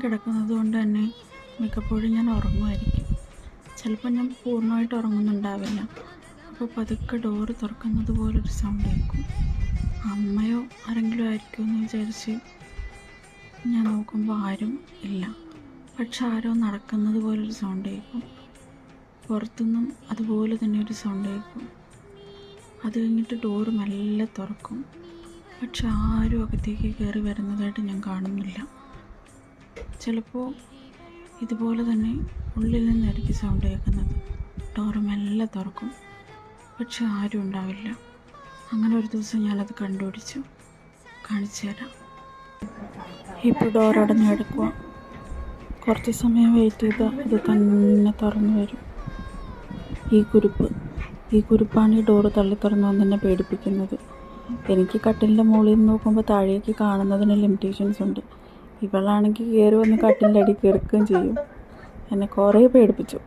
കിടക്കുന്നത് കൊണ്ട് തന്നെ മിക്കപ്പോഴും ഞാൻ ഉറങ്ങുമായിരിക്കും. ചിലപ്പോൾ ഞാൻ പൂർണ്ണമായിട്ട് ഉറങ്ങുന്നുണ്ടാവില്ല. അപ്പോൾ പതുക്കെ ഡോറ് തുറക്കുന്നത് പോലൊരു സൗണ്ട് കേൾക്കും. അമ്മയോ ആരെങ്കിലും ആയിരിക്കുമെന്ന് വിചാരിച്ച് ഞാൻ നോക്കുമ്പോൾ ആരും ഇല്ല. പക്ഷെ ആരോ നടക്കുന്നത് പോലൊരു സൗണ്ട് കേൾക്കും. പുറത്തുനിന്നും അതുപോലെ തന്നെ ഒരു സൗണ്ട് കേൾക്കും. അത് കഴിഞ്ഞിട്ട് ഡോറ് മെല്ലെ തുറക്കും. പക്ഷെ ആരും അകത്തേക്ക് കയറി വരുന്നതായിട്ട് ഞാൻ കാണുന്നില്ല. ചിലപ്പോൾ ഇതുപോലെ തന്നെ ഉള്ളിൽ നിന്നായിരിക്കും സൗണ്ട് കേൾക്കുന്നത്. ഡോറ് മെല്ലെ തുറക്കും. പക്ഷെ ആരും ഉണ്ടാവില്ല. അങ്ങനെ ഒരു ദിവസം ഞാനത് കണ്ടുപിടിച്ചു. കാണിച്ചു തരാം. ഇപ്പോൾ ഡോർ അടഞ്ഞ് കിടക്കുക. കുറച്ച് സമയം വെയിറ്റ് ചെയ്താൽ അത് തന്നെ തുറന്നു വരും. ഈ കുരുപ്പാണ് ഈ ഡോറ് തള്ളി തുറന്നു വന്നെന്നെ പേടിപ്പിക്കുന്നത്. എനിക്ക് കട്ടിലിൻ്റെ മുകളിൽ നിന്ന് നോക്കുമ്പോൾ താഴേക്ക് കാണുന്നതിന് ലിമിറ്റേഷൻസ് ഉണ്ട്. ഇവളാണെങ്കിൽ കയറി വന്ന് കട്ടിലിൻ്റെ അടിയിൽ കിടക്കുകയും ചെയ്യും. എന്നെ കുറേ പേടിപ്പിച്ചു.